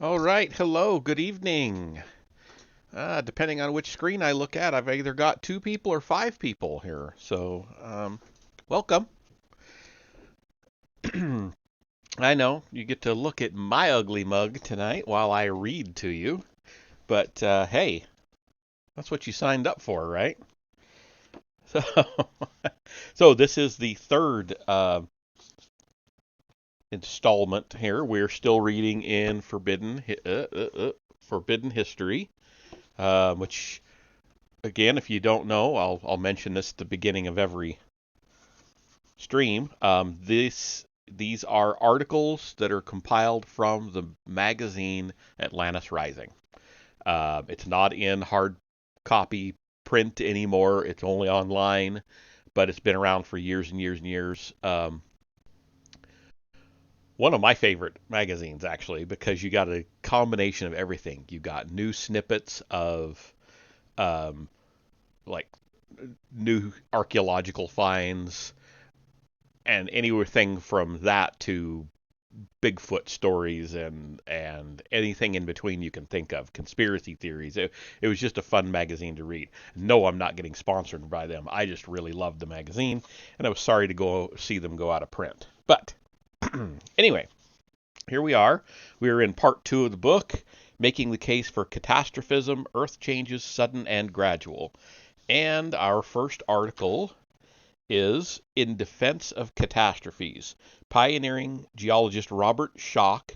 All right, hello, good evening. Depending on which screen I look at, I've either got 2 people or 5 people here. So, welcome. I know you get to look at my ugly mug tonight while I read to you, but hey, that's what you signed up for, right? So, so this is the third installment here. We're still reading in Forbidden History, which, again, if you don't know, I'll mention this at the beginning of every stream. These are articles that are compiled from the magazine Atlantis Rising. It's not in hard copy print anymore. It's only online, but it's been around for years and years and years. One of my favorite magazines, actually, because you got a combination of everything. You got new snippets of like new archaeological finds, and anything from that to Bigfoot stories and anything in between you can think of, conspiracy theories. It was just a fun magazine to read. No, I'm not getting sponsored by them. I just really loved the magazine, and I was sorry to go see them go out of print. But anyway, here we are. We are in part 2 of the book, Making the Case for Catastrophism, Earth Changes Sudden and Gradual. And our first article is In Defense of Catastrophes. Pioneering geologist Robert Schoch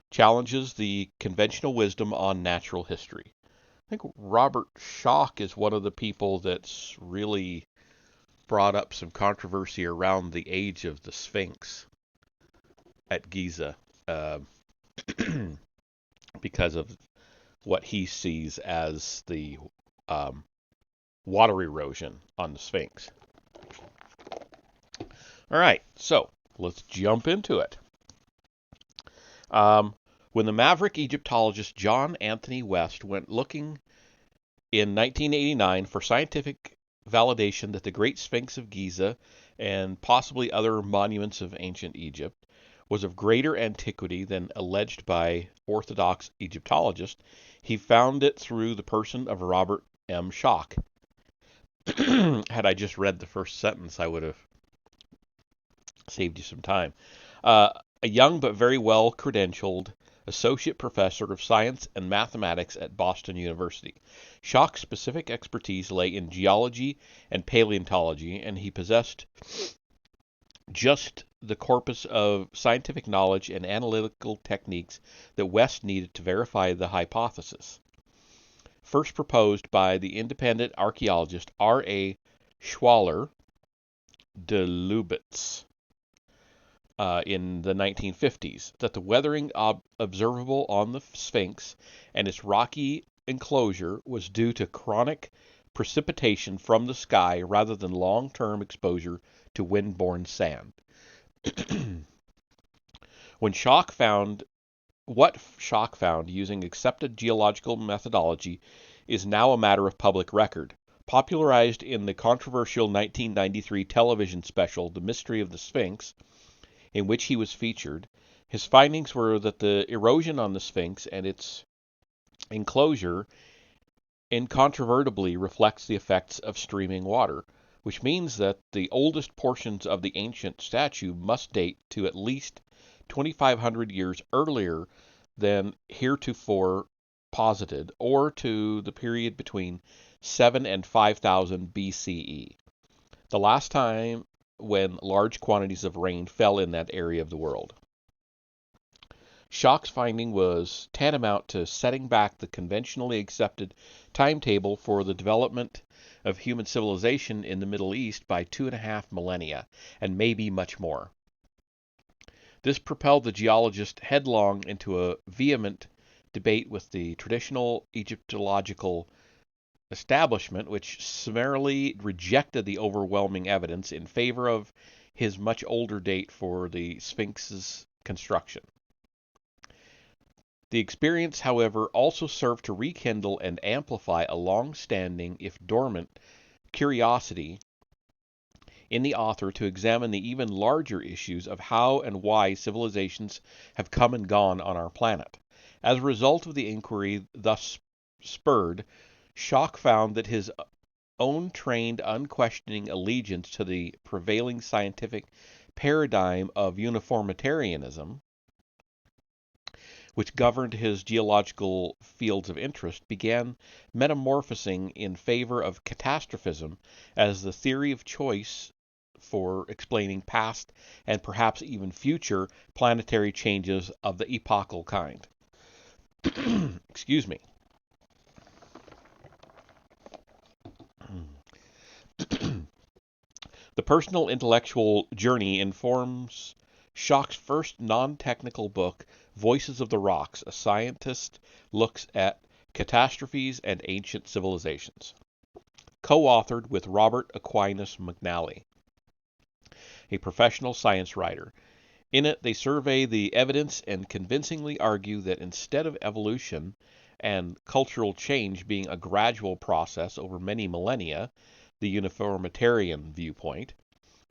challenges the conventional wisdom on natural history. I think Robert Schoch is one of the people that's really brought up some controversy around the age of the Sphinx at Giza, because of what he sees as the water erosion on the Sphinx. All right, so let's jump into it. When the maverick Egyptologist John Anthony West went looking in 1989 for scientific validation that the Great Sphinx of Giza and possibly other monuments of ancient Egypt was of greater antiquity than alleged by Orthodox Egyptologists, he found it through the person of Robert M. Schoch. Had I just read the first sentence, I would have saved you some time. A young but very well credentialed associate professor of science and mathematics at Boston University. Schoch's specific expertise lay in geology and paleontology, and he possessed just the corpus of scientific knowledge and analytical techniques that West needed to verify the hypothesis. First proposed by the independent archaeologist R.A. Schwaller de Lubitz in the 1950s, that the weathering observable on the Sphinx and its rocky enclosure was due to chronic precipitation from the sky rather than long-term exposure to wind-borne sand. What Schoch found using accepted geological methodology is now a matter of public record. Popularized in the controversial 1993 television special The Mystery of the Sphinx, in which he was featured, his findings were that the erosion on the Sphinx and its enclosure incontrovertibly reflects the effects of streaming water, which means that the oldest portions of the ancient statue must date to at least 2,500 years earlier than heretofore posited, or to the period between 7 and 5000 BCE, the last time when large quantities of rain fell in that area of the world. Schoch's finding was tantamount to setting back the conventionally accepted timetable for the development of human civilization in the Middle East by 2.5 millennia, and maybe much more. This propelled the geologist headlong into a vehement debate with the traditional Egyptological establishment, which summarily rejected the overwhelming evidence in favor of his much older date for the Sphinx's construction. The experience, however, also served to rekindle and amplify a long-standing, if dormant, curiosity in the author to examine the even larger issues of how and why civilizations have come and gone on our planet. As a result of the inquiry thus spurred, Schoch found that his own trained, unquestioning allegiance to the prevailing scientific paradigm of uniformitarianism, which governed his geological fields of interest, began metamorphosing in favor of catastrophism as the theory of choice for explaining past and perhaps even future planetary changes of the epochal kind. Excuse me. The personal intellectual journey informs Schoch's first non-technical book, Voices of the Rocks, a scientist looks at catastrophes and ancient civilizations, co-authored with Robert Aquinas McNally, a professional science writer. In it, they survey the evidence and convincingly argue that instead of evolution and cultural change being a gradual process over many millennia, the uniformitarian viewpoint,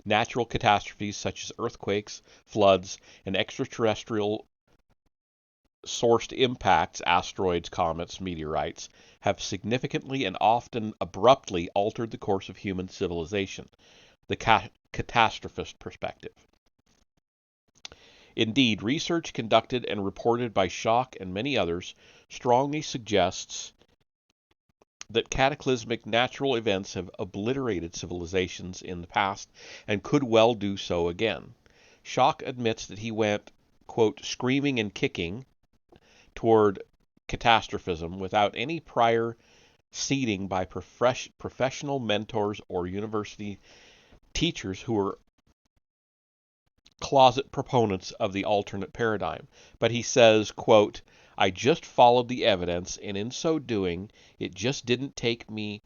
natural catastrophes such as earthquakes, floods, and extraterrestrial sourced impacts, asteroids, comets, meteorites, have significantly and often abruptly altered the course of human civilization, the catastrophist perspective. Indeed, research conducted and reported by Schoch and many others strongly suggests that cataclysmic natural events have obliterated civilizations in the past and could well do so again. Schoch admits that he went, quote, screaming and kicking toward catastrophism without any prior seeding by professional mentors or university teachers who were closet proponents of the alternate paradigm. But he says, quote, I just followed the evidence, and in so doing, it just didn't take me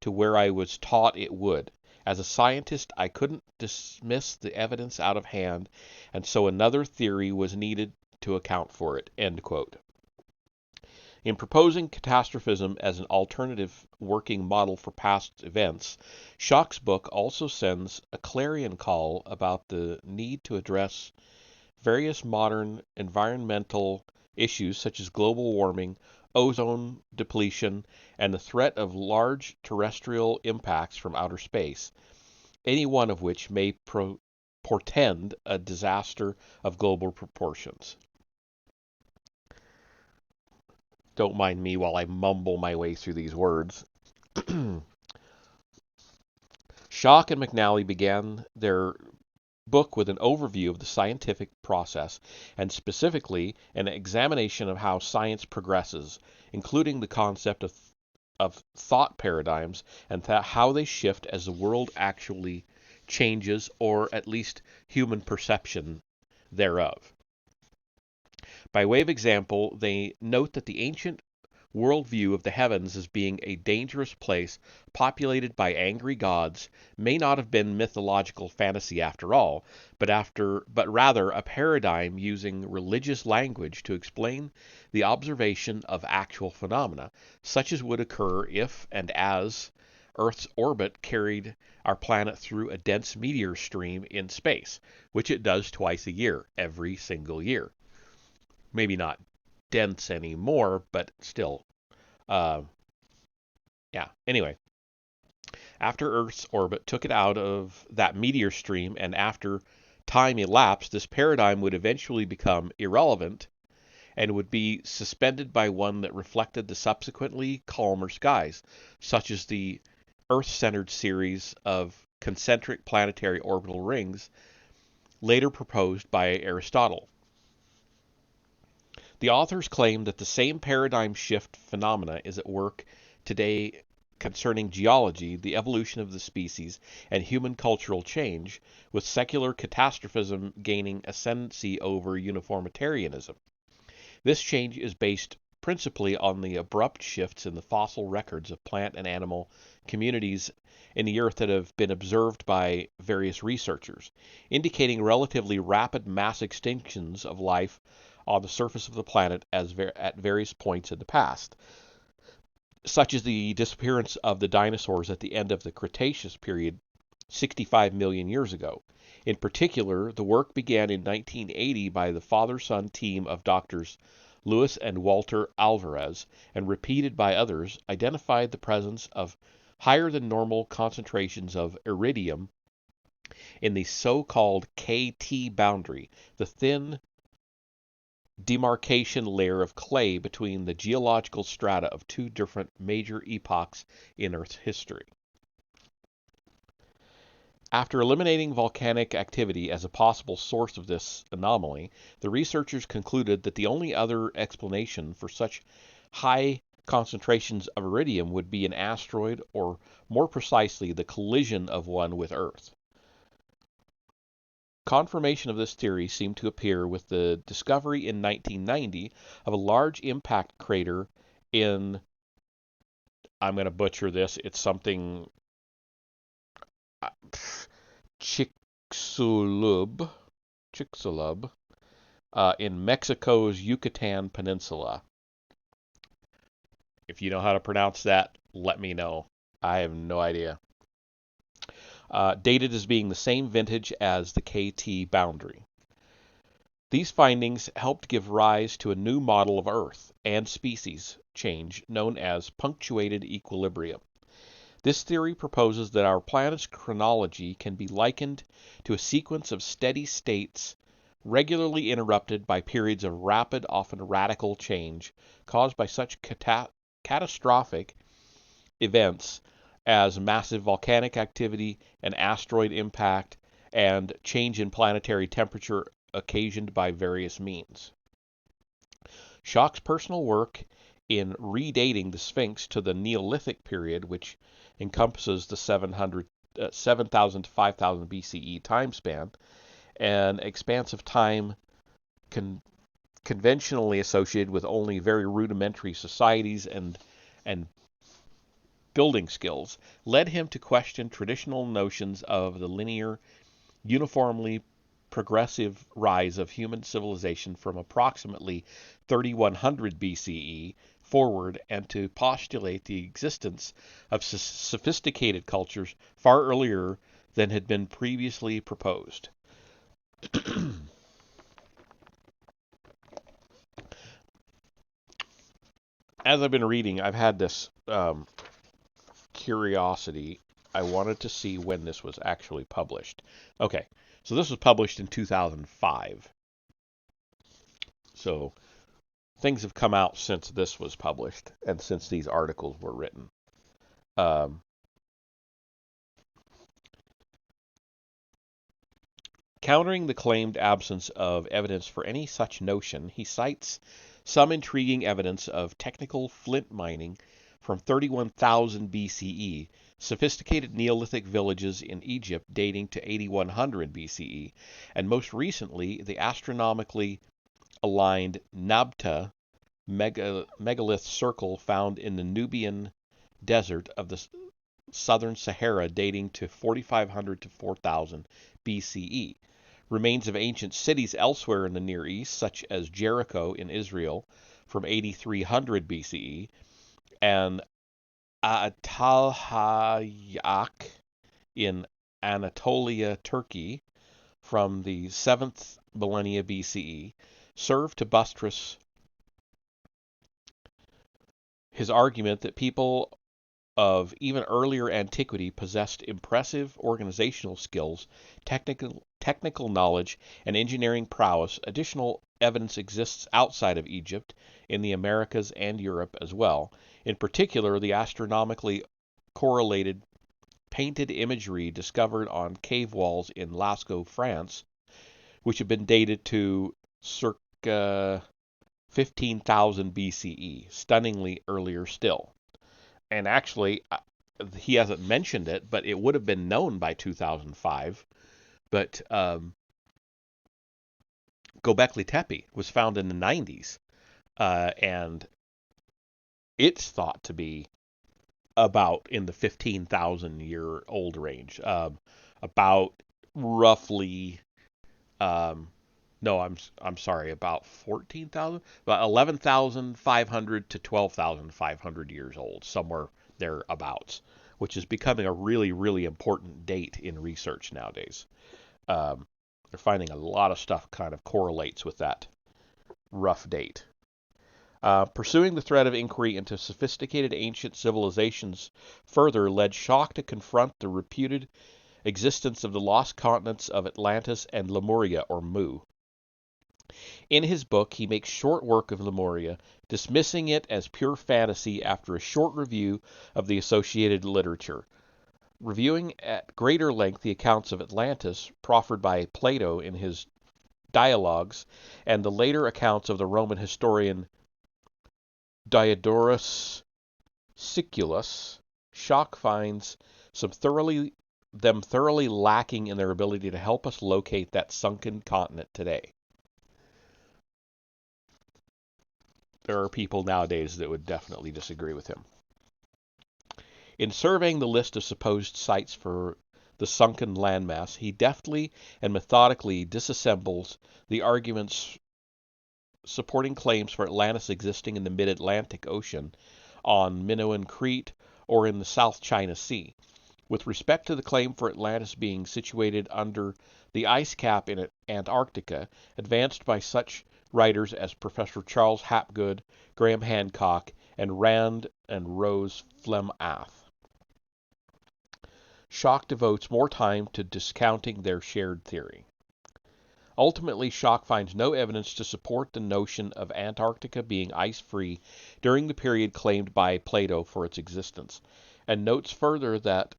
to where I was taught it would. As a scientist, I couldn't dismiss the evidence out of hand, and so another theory was needed to account for it, end quote. In proposing catastrophism as an alternative working model for past events, Schoch's book also sends a clarion call about the need to address various modern environmental issues such as global warming, ozone depletion, and the threat of large terrestrial impacts from outer space, any one of which may portend a disaster of global proportions. Don't mind me while I mumble my way through these words. Schock and McNally began their book with an overview of the scientific process and specifically an examination of how science progresses, including the concept of thought paradigms and how they shift as the world actually changes, or at least human perception thereof. By way of example, they note that the ancient worldview of the heavens as being a dangerous place populated by angry gods may not have been mythological fantasy after all, but rather a paradigm using religious language to explain the observation of actual phenomena, such as would occur if and as Earth's orbit carried our planet through a dense meteor stream in space, which it does twice a year, every single year. Maybe not dense anymore, but still. Anyway, after Earth's orbit took it out of that meteor stream, and after time elapsed, this paradigm would eventually become irrelevant and would be suspended by one that reflected the subsequently calmer skies, such as the Earth-centered series of concentric planetary orbital rings later proposed by Aristotle. The authors claim that the same paradigm shift phenomena is at work today concerning geology, the evolution of the species, and human cultural change, with secular catastrophism gaining ascendancy over uniformitarianism. This change is based principally on the abrupt shifts in the fossil records of plant and animal communities in the Earth that have been observed by various researchers, indicating relatively rapid mass extinctions of life on the surface of the planet at various points in the past, such as the disappearance of the dinosaurs at the end of the Cretaceous period 65 million years ago. In particular, the work began in 1980 by the father-son team of doctors Lewis and Walter Alvarez, and repeated by others, identified the presence of higher than normal concentrations of iridium in the so-called KT boundary, the thin demarcation layer of clay between the geological strata of two different major epochs in Earth's history. After eliminating volcanic activity as a possible source of this anomaly, the researchers concluded that the only other explanation for such high concentrations of iridium would be an asteroid, or more precisely, the collision of one with Earth. Confirmation of this theory seemed to appear with the discovery in 1990 of a large impact crater in, I'm going to butcher this, it's something Chicxulub, in Mexico's Yucatan Peninsula. If you know how to pronounce that, let me know. I have no idea. Dated as being the same vintage as the KT boundary. These findings helped give rise to a new model of Earth and species change known as punctuated equilibrium. This theory proposes that our planet's chronology can be likened to a sequence of steady states regularly interrupted by periods of rapid, often radical change caused by such catastrophic events as massive volcanic activity, an asteroid impact, and change in planetary temperature occasioned by various means. Schock's personal work in redating the Sphinx to the Neolithic period, which encompasses the 7,000 to 5,000 BCE time span, an expanse of time conventionally associated with only very rudimentary societies and building skills, led him to question traditional notions of the linear, uniformly progressive rise of human civilization from approximately 3100 BCE forward, and to postulate the existence of sophisticated cultures far earlier than had been previously proposed. as I've been reading, I've had this curiosity. I wanted to see when this was actually published. Okay, so this was published in 2005. So things have come out since this was published and since these articles were written. Um, Countering the claimed absence of evidence for any such notion, he cites some intriguing evidence of technical flint mining from 31,000 BCE, sophisticated Neolithic villages in Egypt dating to 8100 BCE, and most recently the astronomically aligned Nabta megalith circle found in the Nubian desert of the southern Sahara dating to 4500 to 4000 BCE. Remains of ancient cities elsewhere in the Near East, such as Jericho in Israel from 8300 BCE, and Atalhayak in Anatolia, Turkey from the 7th millennia BCE, serve to buttress his argument that people of even earlier antiquity possessed impressive organizational skills, technical knowledge, and engineering prowess. Additional evidence exists outside of Egypt, in the Americas and Europe as well. In particular, the astronomically correlated painted imagery discovered on cave walls in Lascaux, France, which have been dated to circa 15,000 BCE, stunningly earlier still. And actually, he hasn't mentioned it, but it would have been known by 2005. But Göbekli Tepe was found in the 90s, and it's thought to be about in the 15,000-year-old range. About roughly, no, I'm sorry, about 14,000, about 11,500 to 12,500 years old, somewhere thereabouts, which is becoming a really, really important date in research nowadays. They're finding a lot of stuff kind of correlates with that rough date. Pursuing the thread of inquiry into sophisticated ancient civilizations further led Schoch to confront the reputed existence of the lost continents of Atlantis and Lemuria, or Mu. In his book, he makes short work of Lemuria, dismissing it as pure fantasy after a short review of the associated literature. Reviewing at greater length the accounts of Atlantis proffered by Plato in his dialogues, and the later accounts of the Roman historian Diodorus Siculus, Schoch finds them thoroughly lacking in their ability to help us locate that sunken continent today. There are people nowadays that would definitely disagree with him. In surveying the list of supposed sites for the sunken landmass, he deftly and methodically disassembles the arguments supporting claims for Atlantis existing in the mid-Atlantic Ocean, on Minoan Crete, or in the South China Sea. With respect to the claim for Atlantis being situated under the ice cap in Antarctica, advanced by such writers as Professor Charles Hapgood, Graham Hancock, and Rand and Rose Flemath, Schoch devotes more time to discounting their shared theory. Ultimately, Schoch finds no evidence to support the notion of Antarctica being ice-free during the period claimed by Plato for its existence, and notes further that,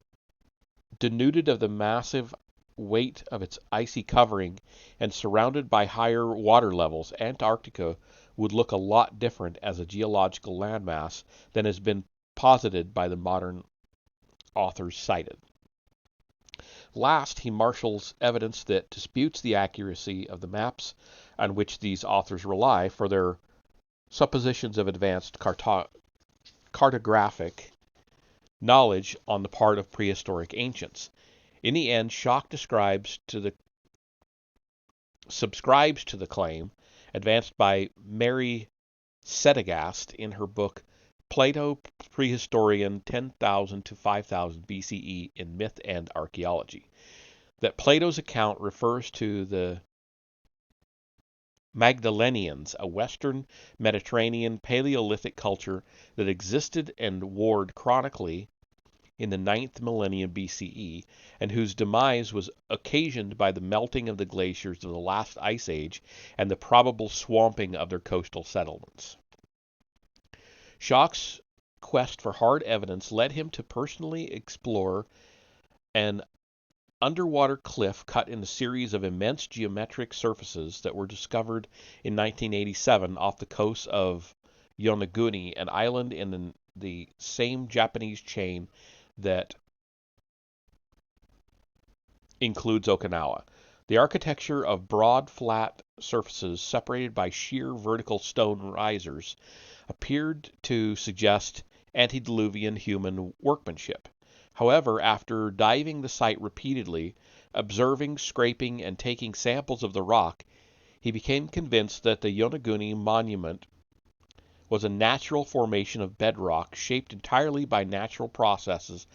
denuded of the massive weight of its icy covering and surrounded by higher water levels, Antarctica would look a lot different as a geological landmass than has been posited by the modern authors cited. Last, he marshals evidence that disputes the accuracy of the maps on which these authors rely for their suppositions of advanced cartographic knowledge on the part of prehistoric ancients. In the end, Schoch subscribes to the claim advanced by Mary Sedagast in her book Plato Prehistorian 10,000 to 5000 BCE in Myth and Archaeology, that Plato's account refers to the Magdalenians, a Western Mediterranean Paleolithic culture that existed and warred chronically in the 9th millennium BCE, and whose demise was occasioned by the melting of the glaciers of the last ice age and the probable swamping of their coastal settlements. Schock's quest for hard evidence led him to personally explore an underwater cliff cut in a series of immense geometric surfaces that were discovered in 1987 off the coast of Yonaguni, an island in the same Japanese chain that includes Okinawa. The architecture of broad, flat surfaces separated by sheer vertical stone risers appeared to suggest antediluvian human workmanship. However, after diving the site repeatedly, observing, scraping, and taking samples of the rock, he became convinced that the Yonaguni monument was a natural formation of bedrock shaped entirely by natural processes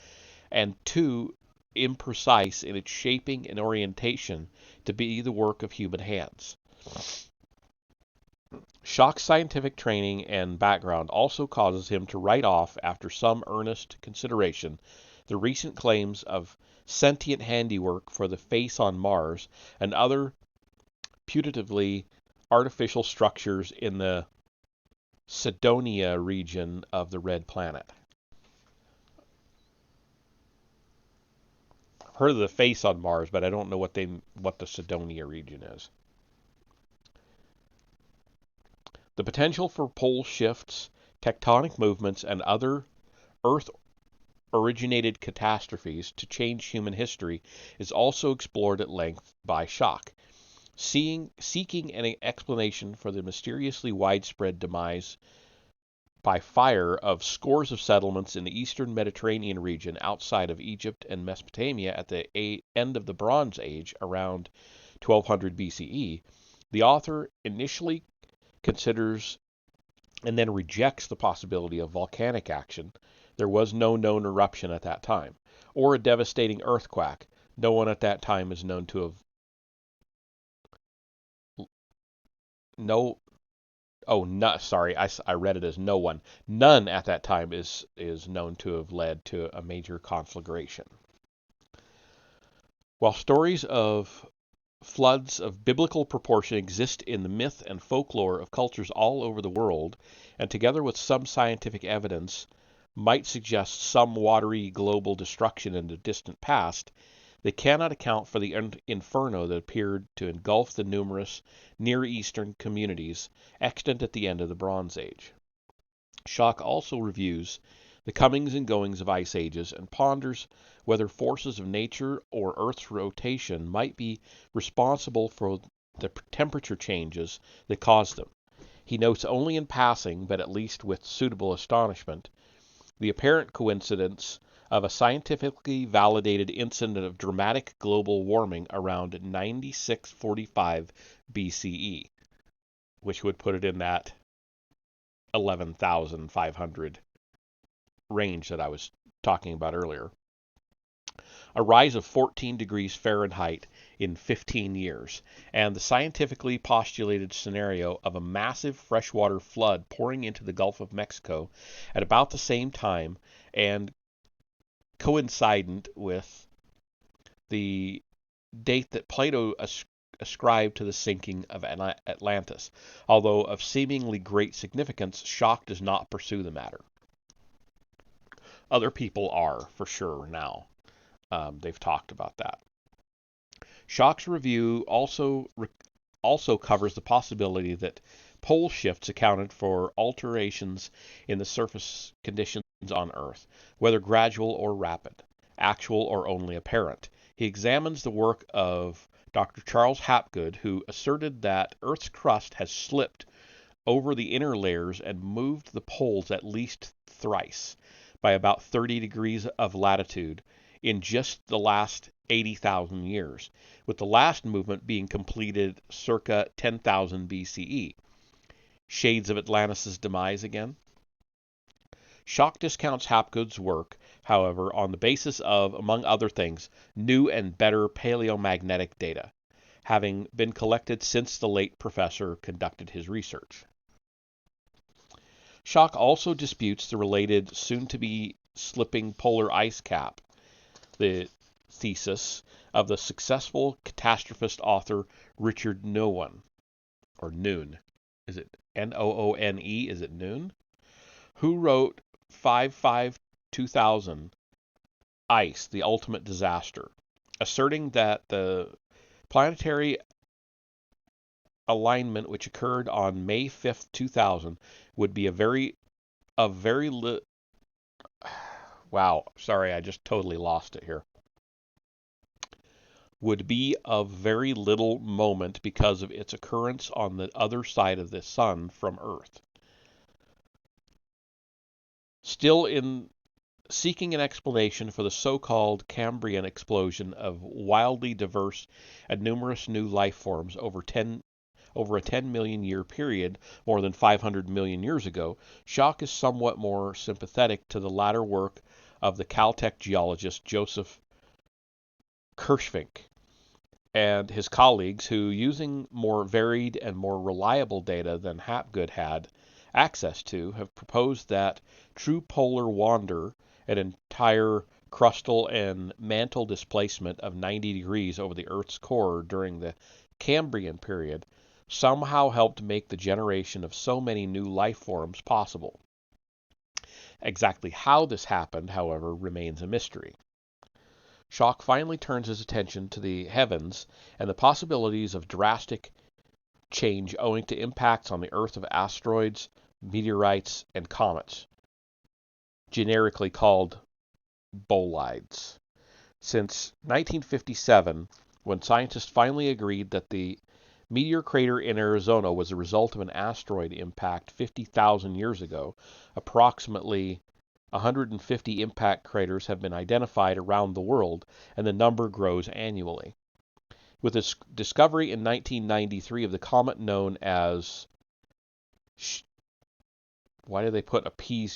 and too imprecise in its shaping and orientation to be the work of human hands. Schock's scientific training and background also causes him to write off, after some earnest consideration, the recent claims of sentient handiwork for the face on Mars and other putatively artificial structures in the Cydonia region of the Red Planet. I've heard of the face on Mars, but I don't know what the Cydonia region is. The potential for pole shifts, tectonic movements, and other Earth-originated catastrophes to change human history is also explored at length by Schock, seeking an explanation for the mysteriously widespread demise by fire of scores of settlements in the eastern Mediterranean region outside of Egypt and Mesopotamia at the end of the Bronze Age, around 1200 BCE. The author initially considers and then rejects the possibility of volcanic action. There was no known eruption at that time, or a devastating earthquake. No one at that time is known to have I read it as no one. None at that time is known to have led to a major conflagration. While stories of floods of biblical proportion exist in the myth and folklore of cultures all over the world, and together with some scientific evidence might suggest some watery global destruction in the distant past, they cannot account for the inferno that appeared to engulf the numerous Near Eastern communities extant at the end of the Bronze Age. Schock also reviews the comings and goings of ice ages and ponders whether forces of nature or Earth's rotation might be responsible for the temperature changes that caused them. He notes only in passing, but at least with suitable astonishment, the apparent coincidence of a scientifically validated incident of dramatic global warming around 9645 BCE, which would put it in that 11,500 range that I was talking about earlier. A rise of 14 degrees Fahrenheit in 15 years, and the scientifically postulated scenario of a massive freshwater flood pouring into the Gulf of Mexico at about the same time and coincident with the date that Plato ascribed to the sinking of Atlantis. Although of seemingly great significance, Schock does not pursue the matter. Other people are, for sure, now. They've talked about that. Schock's review also covers the possibility that pole shifts accounted for alterations in the surface conditions on Earth, whether gradual or rapid, actual or only apparent. He examines the work of Dr. Charles Hapgood, who asserted that Earth's crust has slipped over the inner layers and moved the poles at least thrice, by about 30 degrees of latitude, in just the last 80,000 years, with the last movement being completed circa 10,000 BCE. Shades of Atlantis' demise again? Schock discounts Hapgood's work, however, on the basis of, among other things, new and better paleomagnetic data. having been collected since the late professor conducted his research. Schock also disputes the related soon-to-be slipping polar ice cap, the thesis of the successful catastrophist author Richard Noone, or Noon. Is it Noone? Is it Noon? Who wrote 5/5/2000, Ice, the Ultimate Disaster, asserting that the planetary alignment which occurred on May 5th, 2000 would be wow, sorry, I just totally lost it here. Would be of very little moment because of its occurrence on the other side of the sun from Earth. Still in seeking an explanation for the so-called Cambrian explosion of wildly diverse and numerous new life forms over a 10 million year period, more than 500 million years ago, Schock is somewhat more sympathetic to the latter work of the Caltech geologist Joseph Kirschvink and his colleagues, who, using more varied and more reliable data than Hapgood had access to, have proposed that true polar wander, an entire crustal and mantle displacement of 90 degrees over the Earth's core during the Cambrian period, somehow helped make the generation of so many new life forms possible. Exactly how this happened, however, remains a mystery. Schock finally turns his attention to the heavens and the possibilities of drastic change owing to impacts on the Earth of asteroids, meteorites, and comets, generically called bolides. Since 1957, when scientists finally agreed that the meteor crater in Arizona was a result of an asteroid impact 50,000 years ago, approximately 150 impact craters have been identified around the world, and the number grows annually. With its discovery in 1993 of the comet known as... Why did they put a P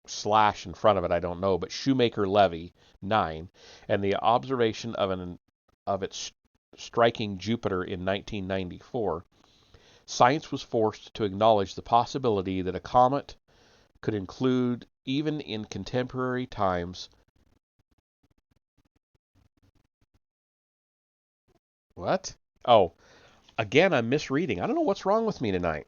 slash in front of it? I don't know, but Shoemaker-Levy 9, and the observation of its striking Jupiter in 1994, science was forced to acknowledge the possibility that a comet could include, even in contemporary times, what? Oh, again, I'm misreading. I don't know what's wrong with me tonight.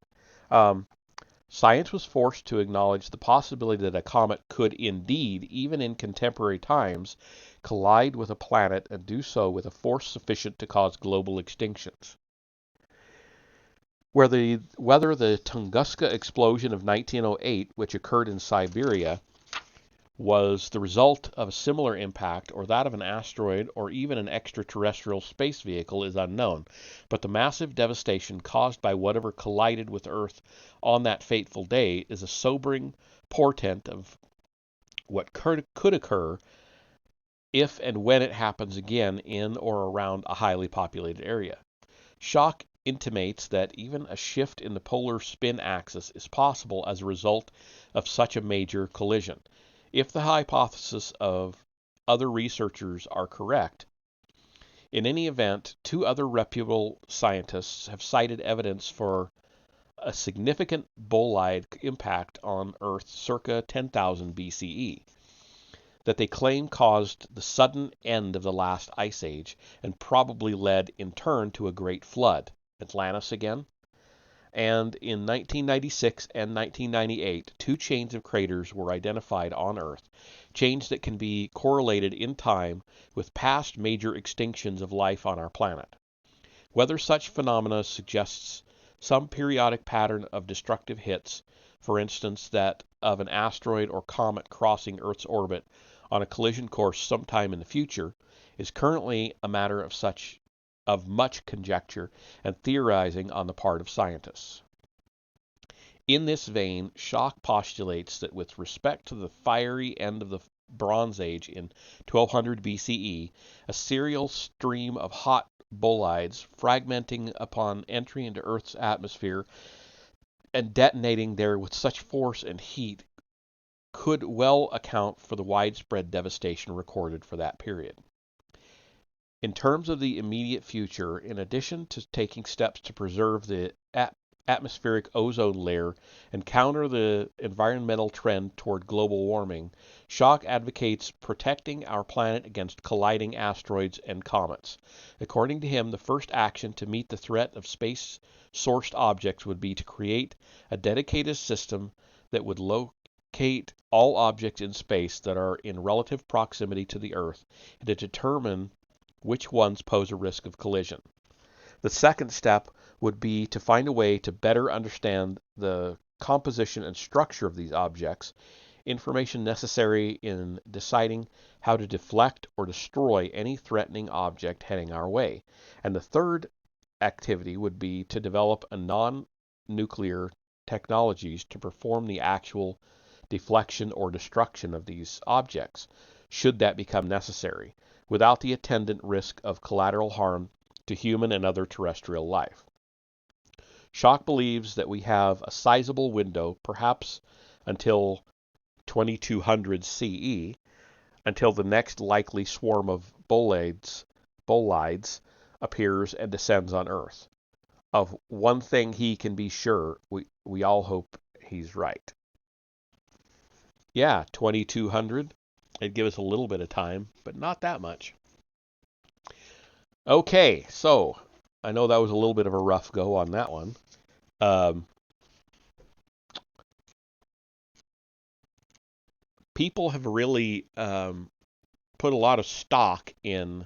Science was forced to acknowledge the possibility that a comet could indeed, even in contemporary times, collide with a planet and do so with a force sufficient to cause global extinctions. Whether the Tunguska Explosion of 1908, which occurred in Siberia, was the result of a similar impact, or that of an asteroid, or even an extraterrestrial space vehicle is unknown, but the massive devastation caused by whatever collided with Earth on that fateful day is a sobering portent of what could occur if and when it happens again in or around a highly populated area. Schock intimates that even a shift in the polar spin axis is possible as a result of such a major collision. If the hypothesis of other researchers are correct, in any event, two other reputable scientists have cited evidence for a significant bolide impact on Earth circa 10,000 BCE that they claim caused the sudden end of the last ice age and probably led in turn to a great flood. Atlantis again? And in 1996 and 1998, two chains of craters were identified on Earth, chains that can be correlated in time with past major extinctions of life on our planet. Whether such phenomena suggests some periodic pattern of destructive hits, for instance that of an asteroid or comet crossing Earth's orbit on a collision course sometime in the future, is currently a matter of much conjecture and theorizing on the part of scientists. In this vein, Schock postulates that with respect to the fiery end of the Bronze Age in 1200 BCE, a serial stream of hot bolides fragmenting upon entry into Earth's atmosphere and detonating there with such force and heat could well account for the widespread devastation recorded for that period. In terms of the immediate future, in addition to taking steps to preserve the atmospheric ozone layer and counter the environmental trend toward global warming, Schock advocates protecting our planet against colliding asteroids and comets. According to him, the first action to meet the threat of space-sourced objects would be to create a dedicated system that would locate all objects in space that are in relative proximity to the Earth and to determine which ones pose a risk of collision. The second step would be to find a way to better understand the composition and structure of these objects, information necessary in deciding how to deflect or destroy any threatening object heading our way. And the third activity would be to develop a non-nuclear technologies to perform the actual deflection or destruction of these objects, should that become necessary, without the attendant risk of collateral harm to human and other terrestrial life. Schock believes that we have a sizable window, perhaps until 2200 CE, until the next likely swarm of bolides appears and descends on Earth. Of one thing he can be sure, we all hope he's right. Yeah, 2200. It'd give us a little bit of time, but not that much. Okay, so I know that was a little bit of a rough go on that one. People have really put a lot of stock in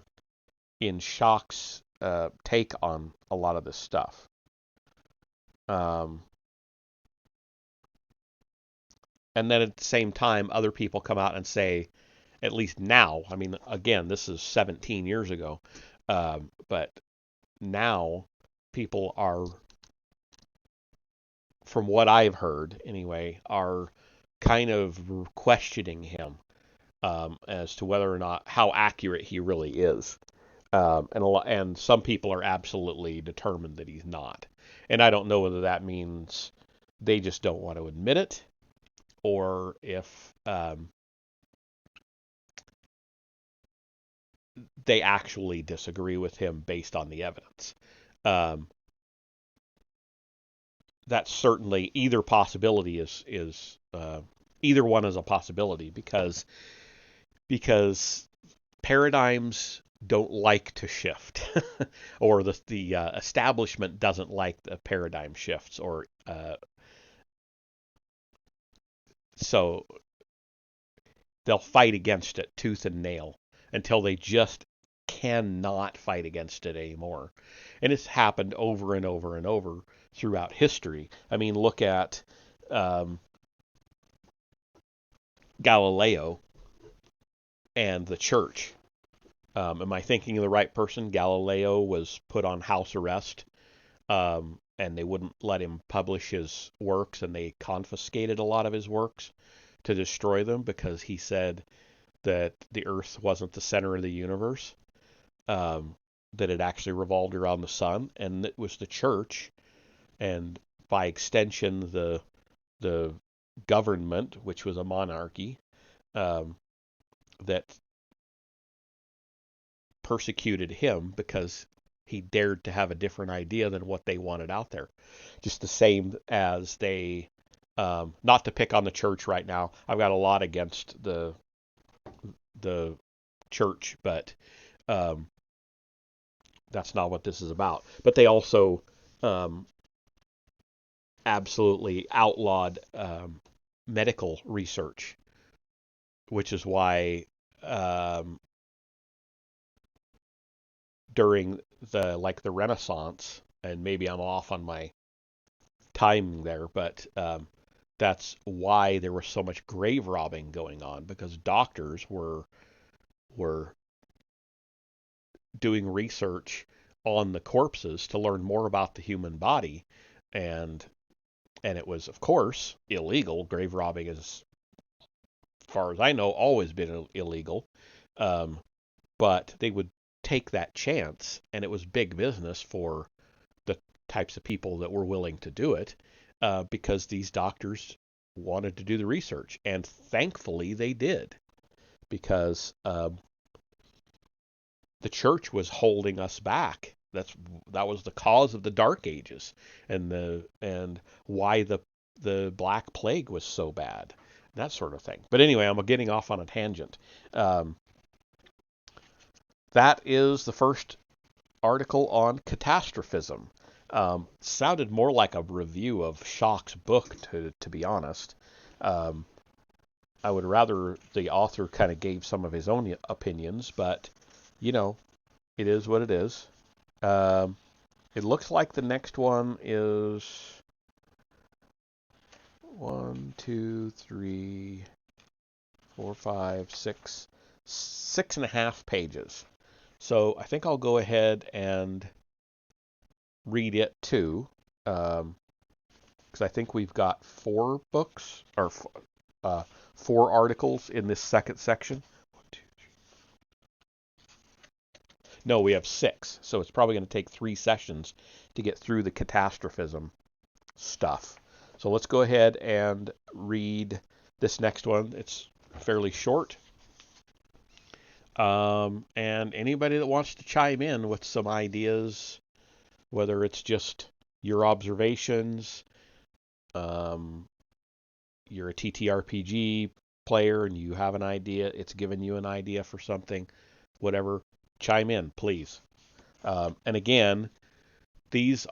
Schock's take on a lot of this stuff. And then at the same time, other people come out and say, at least now, I mean, again, this is 17 years ago, but now people are, from what I've heard anyway, are kind of questioning him as to whether or not how accurate he really is. And some people are absolutely determined that he's not. And I don't know whether that means they just don't want to admit it, or if they actually disagree with him based on the evidence. That's certainly either possibility is either one is a possibility because paradigms don't like to shift, or the establishment doesn't like the paradigm shifts, or so they'll fight against it tooth and nail until they just cannot fight against it anymore. And it's happened over and over and over throughout history. I mean, look at Galileo and the church. Am I thinking of the right person? Galileo was put on house arrest, and they wouldn't let him publish his works, and they confiscated a lot of his works to destroy them because he said that the Earth wasn't the center of the universe, that it actually revolved around the sun, and it was the church, and by extension the government, which was a monarchy, that persecuted him because he dared to have a different idea than what they wanted out there. Just the same as they, not to pick on the church right now, I've got a lot against the church, but that's not what this is about. But they also absolutely outlawed medical research, which is why during the Renaissance, and maybe I'm off on my timing there, but that's why there was so much grave robbing going on, because doctors were doing research on the corpses to learn more about the human body, and it was, of course, illegal. Grave robbing is, as far as I know, always been illegal, but they would take that chance, and it was big business for the types of people that were willing to do it, because these doctors wanted to do the research, and thankfully they did, because the church was holding us back. That was the cause of the Dark Ages, and why the Black Plague was so bad, that sort of thing. But anyway, I'm getting off on a tangent. Um, that is the first article on catastrophism. Sounded more like a review of Schock's book, to be honest. Um, I would rather the author kind of gave some of his own opinions, but you know, it is what it is. Um, it looks like the next one is 1, 2, 3, 4, 5, 6, 6.5 pages. So I think I'll go ahead and read it too, because I think we've got 4 books or 4 articles in this second section. No, we have 6, so it's probably going to take 3 sessions to get through the catastrophism stuff. So let's go ahead and read this next one. It's fairly short. And anybody that wants to chime in with some ideas, whether it's just your observations, you're a TTRPG player and you have an idea, it's given you an idea for something, whatever, chime in, please. And again, these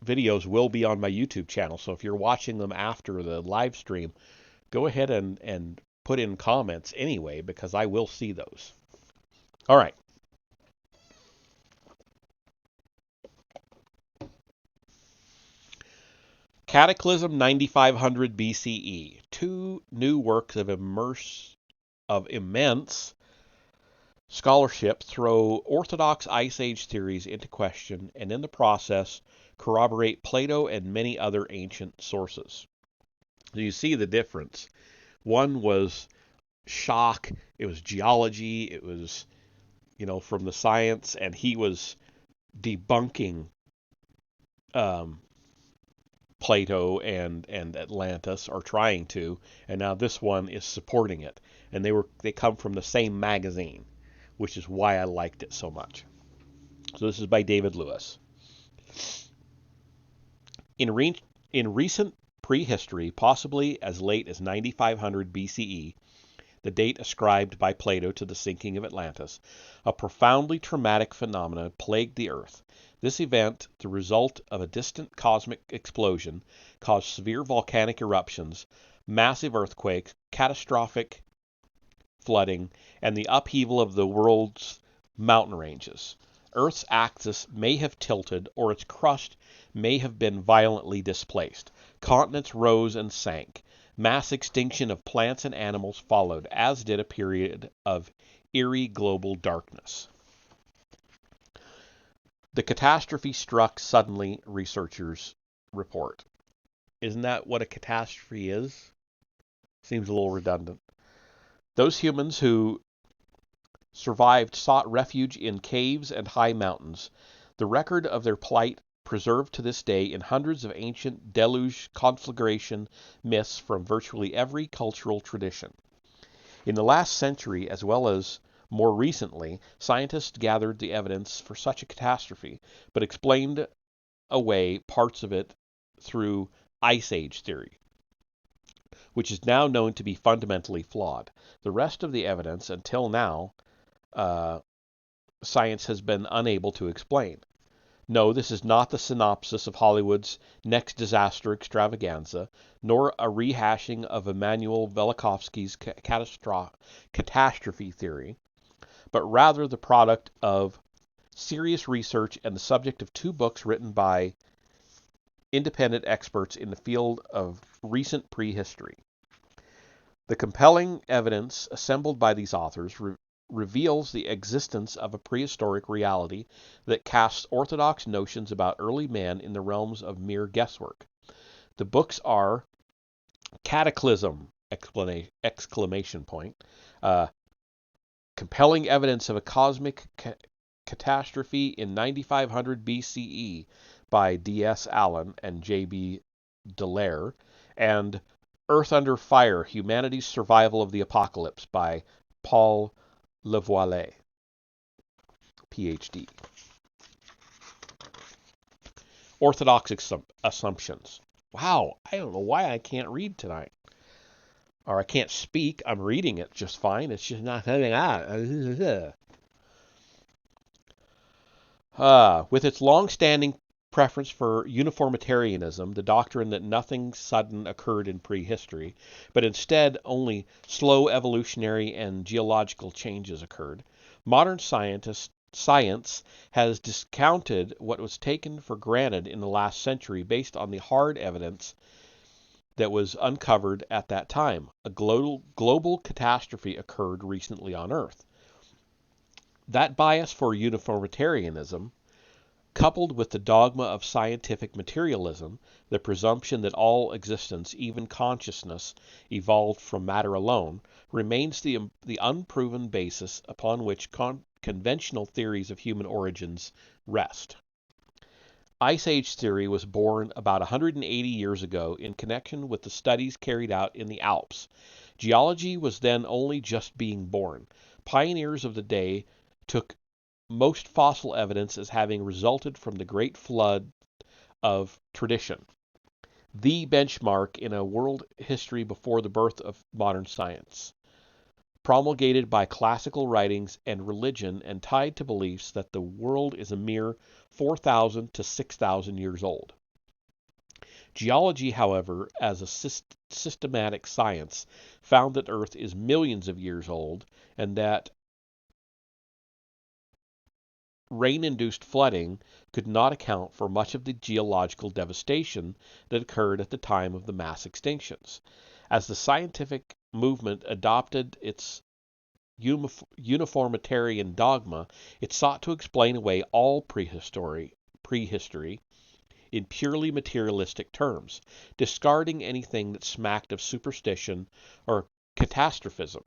videos will be on my YouTube channel, so if you're watching them after the live stream, go ahead and put in comments anyway, because I will see those. All right. Cataclysm 9500 BCE. 2 new works of immense scholarship throw orthodox Ice Age theories into question, and in the process corroborate Plato and many other ancient sources. So you see the difference. One was Schock, it was geology, it was, from the science, and he was debunking Plato and Atlantis, or trying to, and now this one is supporting it. And they come from the same magazine, which is why I liked it so much. So this is by David Lewis. In recent prehistory, possibly as late as 9500 BCE, the date ascribed by Plato to the sinking of Atlantis, a profoundly traumatic phenomenon plagued the earth. This event, the result of a distant cosmic explosion, caused severe volcanic eruptions, massive earthquakes, catastrophic flooding, and the upheaval of the world's mountain ranges. Earth's axis may have tilted, or its crust may have been violently displaced. Continents rose and sank. Mass extinction of plants and animals followed, as did a period of eerie global darkness. The catastrophe struck suddenly, researchers report. Isn't that what a catastrophe is? Seems a little redundant. Those humans who survived sought refuge in caves and high mountains. The record of their plight preserved to this day in hundreds of ancient deluge conflagration myths from virtually every cultural tradition. In the last century, as well as more recently, scientists gathered the evidence for such a catastrophe, but explained away parts of it through Ice Age theory, which is now known to be fundamentally flawed. The rest of the evidence, until now, science has been unable to explain. No, this is not the synopsis of Hollywood's next disaster extravaganza, nor a rehashing of Immanuel Velikovsky's catastrophe theory, but rather the product of serious research and the subject of 2 books written by independent experts in the field of recent prehistory. The compelling evidence assembled by these authors reveals the existence of a prehistoric reality that casts orthodox notions about early man in the realms of mere guesswork. The books are Cataclysm! Exclamation point. Compelling evidence of a cosmic catastrophe in 9500 BCE by D.S. Allen and J.B. Dallaire, and Earth Under Fire: Humanity's Survival of the Apocalypse by Paul Levoile. Ph.D. Orthodox assumptions. Wow, I don't know why I can't read tonight. Or I can't speak. I'm reading it just fine. It's just not coming out. With its long-standing preference for uniformitarianism, the doctrine that nothing sudden occurred in prehistory, but instead only slow evolutionary and geological changes occurred, modern science has discounted what was taken for granted in the last century based on the hard evidence that was uncovered at that time. A global catastrophe occurred recently on Earth. That bias for uniformitarianism, coupled with the dogma of scientific materialism, the presumption that all existence, even consciousness, evolved from matter alone, remains the unproven basis upon which conventional theories of human origins rest. Ice Age theory was born about 180 years ago in connection with the studies carried out in the Alps. Geology was then only just being born. Pioneers of the day took most fossil evidence as having resulted from the Great Flood of tradition, the benchmark in a world history before the birth of modern science, promulgated by classical writings and religion and tied to beliefs that the world is a mere 4,000 to 6,000 years old. Geology, however, as a systematic science, found that Earth is millions of years old and that rain-induced flooding could not account for much of the geological devastation that occurred at the time of the mass extinctions. As the scientific movement adopted its uniformitarian dogma, it sought to explain away all prehistory in purely materialistic terms, discarding anything that smacked of superstition or catastrophism.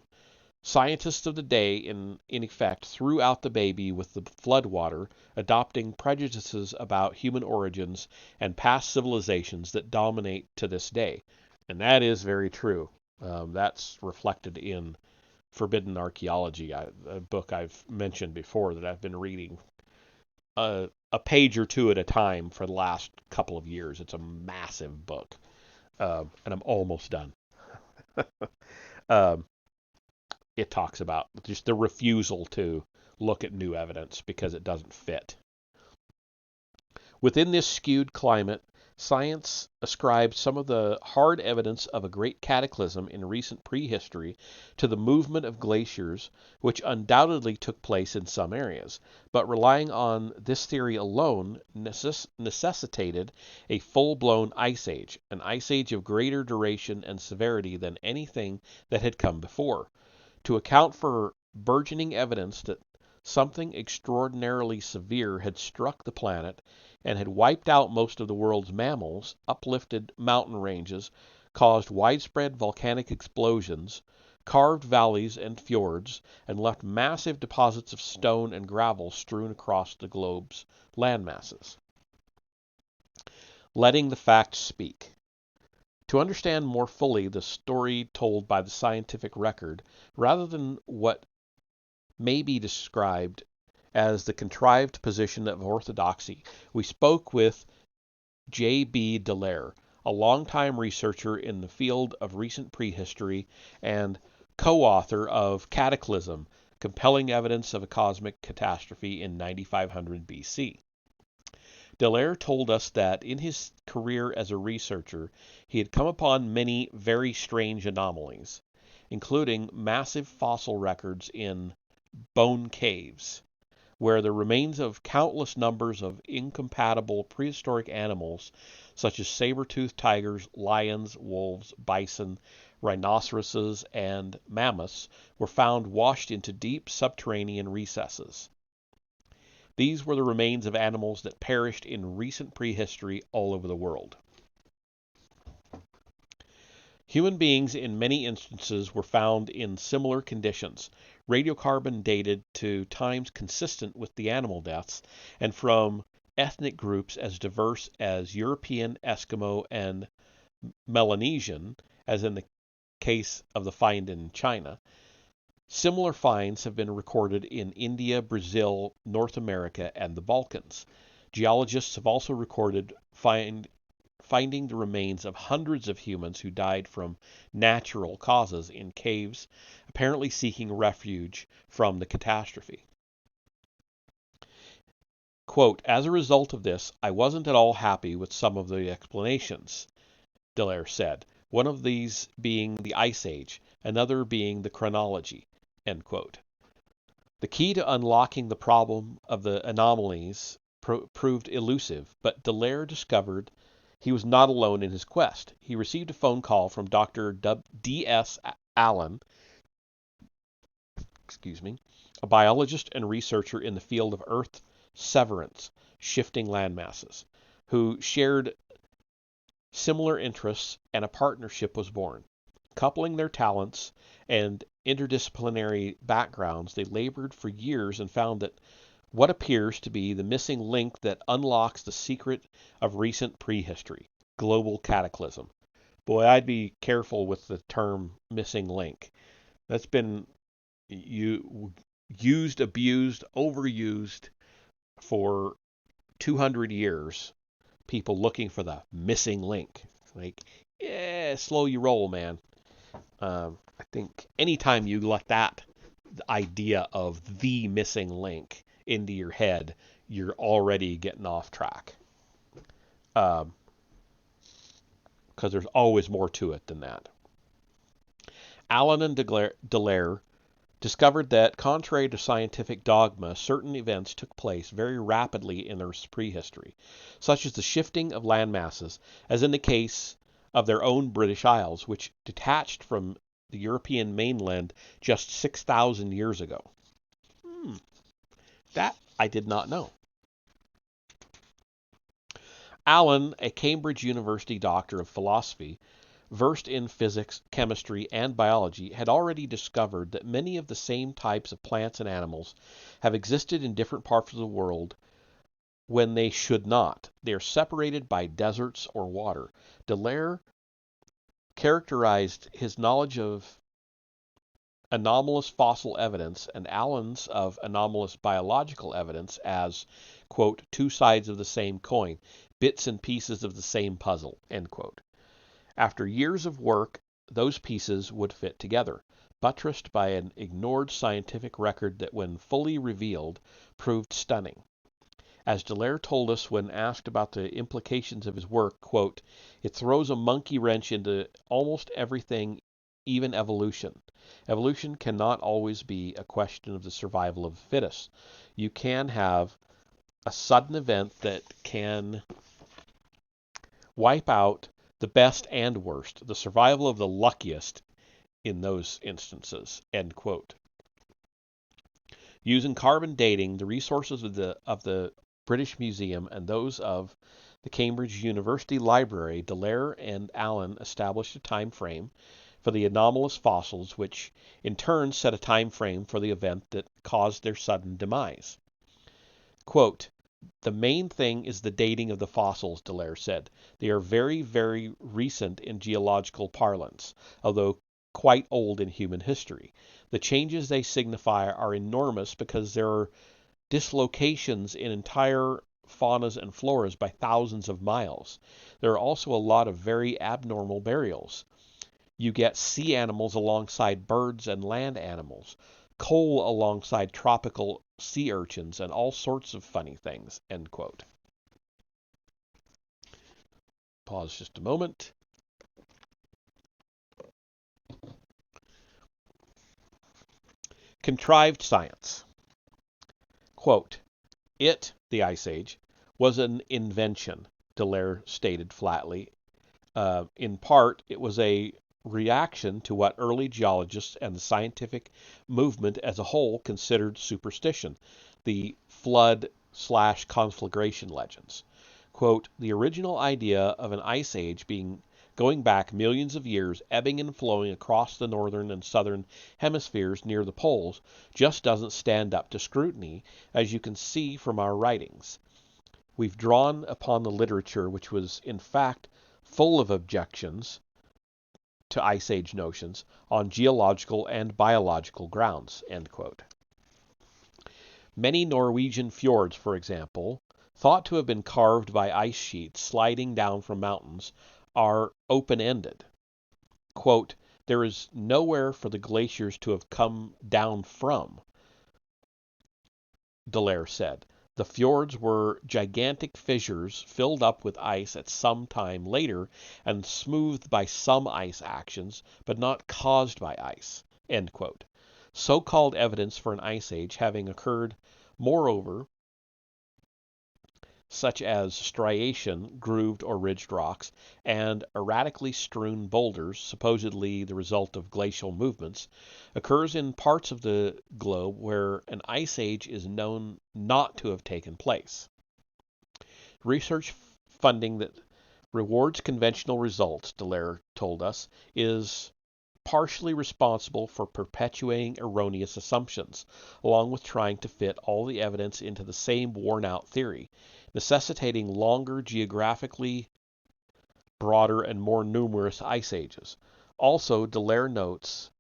Scientists of the day, in effect, threw out the baby with the floodwater, adopting prejudices about human origins and past civilizations that dominate to this day. And that is very true. That's reflected in Forbidden Archaeology, a book I've mentioned before that I've been reading a page or two at a time for the last couple of years. It's a massive book, and I'm almost done. It talks about just the refusal to look at new evidence because it doesn't fit. Within this skewed climate, science ascribed some of the hard evidence of a great cataclysm in recent prehistory to the movement of glaciers, which undoubtedly took place in some areas, but relying on this theory alone necessitated a full-blown ice age, an ice age of greater duration and severity than anything that had come before. To account for burgeoning evidence that something extraordinarily severe had struck the planet and had wiped out most of the world's mammals, uplifted mountain ranges, caused widespread volcanic explosions, carved valleys and fjords, and left massive deposits of stone and gravel strewn across the globe's landmasses. Letting the facts speak. To understand more fully the story told by the scientific record, rather than what may be described as the contrived position of orthodoxy, we spoke with J.B. Dallaire, a longtime researcher in the field of recent prehistory and co-author of Cataclysm, Compelling Evidence of a Cosmic Catastrophe in 9500 BC. Dallaire told us that in his career as a researcher, he had come upon many very strange anomalies, including massive fossil records in bone caves, where the remains of countless numbers of incompatible prehistoric animals such as saber-toothed tigers, lions, wolves, bison, rhinoceroses, and mammoths were found washed into deep subterranean recesses. These were the remains of animals that perished in recent prehistory all over the world. Human beings in many instances were found in similar conditions, radiocarbon dated to times consistent with the animal deaths, and from ethnic groups as diverse as European, Eskimo, and Melanesian, as in the case of the find in China. Similar finds have been recorded in India, Brazil, North America, and the Balkans. Geologists have also recorded finding the remains of hundreds of humans who died from natural causes in caves, apparently seeking refuge from the catastrophe. Quote, as a result of this, I wasn't at all happy with some of the explanations, Dallaire said, one of these being the Ice Age, another being the chronology. End quote. The key to unlocking the problem of the anomalies proved elusive, but Dallaire discovered he was not alone in his quest. He received a phone call from Dr. D.S. Allen, a biologist and researcher in the field of Earth severance, shifting landmasses, who shared similar interests, and a partnership was born. Coupling their talents and interdisciplinary backgrounds, they labored for years and found that what appears to be the missing link that unlocks the secret of recent prehistory, global cataclysm. Boy, I'd be careful with the term missing link. That's been used, abused, overused for 200 years. People looking for the missing link. Like, yeah, slow your roll, man. I think anytime you let that idea of the missing link into your head, you're already getting off track. Because there's always more to it than that. Allen and Dallaire discovered that, contrary to scientific dogma, certain events took place very rapidly in Earth's prehistory, such as the shifting of land masses, as in the case of their own British Isles, which detached from the European mainland just 6,000 years ago. That I did not know. Allen, a Cambridge University doctor of philosophy, versed in physics, chemistry, and biology, had already discovered that many of the same types of plants and animals have existed in different parts of the world when they should not. They are separated by deserts or water. Dallaire characterized his knowledge of anomalous fossil evidence and Allen's of anomalous biological evidence as, quote, two sides of the same coin, bits and pieces of the same puzzle, end quote. After years of work, those pieces would fit together, buttressed by an ignored scientific record that, when fully revealed, proved stunning. As Dallaire told us when asked about the implications of his work, quote, it throws a monkey wrench into almost everything, even evolution. Evolution cannot always be a question of the survival of the fittest. You can have a sudden event that can wipe out the best and worst, the survival of the luckiest in those instances, end quote. Using carbon dating, the resources of the British Museum and those of the Cambridge University Library, Dallaire and Allen established a time frame for the anomalous fossils, which in turn set a time frame for the event that caused their sudden demise. Quote, the main thing is the dating of the fossils, Dallaire said. They are very, very recent in geological parlance, although quite old in human history. The changes they signify are enormous because there are dislocations in entire faunas and floras by thousands of miles. There are also a lot of very abnormal burials. You get sea animals alongside birds and land animals, coal alongside tropical sea urchins, and all sorts of funny things, end quote. Pause just a moment. Contrived science. Quote, the Ice Age, was an invention, Dallaire stated flatly. In part, it was a reaction to what early geologists and the scientific movement as a whole considered superstition, the flood/conflagration legends. Quote, the original idea of an ice age going back millions of years, ebbing and flowing across the northern and southern hemispheres near the poles, just doesn't stand up to scrutiny, as you can see from our writings. We've drawn upon the literature which was in fact full of objections to Ice Age notions on geological and biological grounds, end quote. Many Norwegian fjords, for example, thought to have been carved by ice sheets sliding down from mountains, are open-ended. Quote, there is nowhere for the glaciers to have come down from, Dallaire said. The fjords were gigantic fissures filled up with ice at some time later and smoothed by some ice actions, but not caused by ice. End quote. So-called evidence for an ice age having occurred, moreover, such as striation, grooved or ridged rocks, and erratically strewn boulders, supposedly the result of glacial movements, occurs in parts of the globe where an ice age is known not to have taken place. Research funding that rewards conventional results, Dallaire told us, is partially responsible for perpetuating erroneous assumptions, along with trying to fit all the evidence into the same worn-out theory, necessitating longer, geographically broader, and more numerous ice ages. Also, Dallaire notes,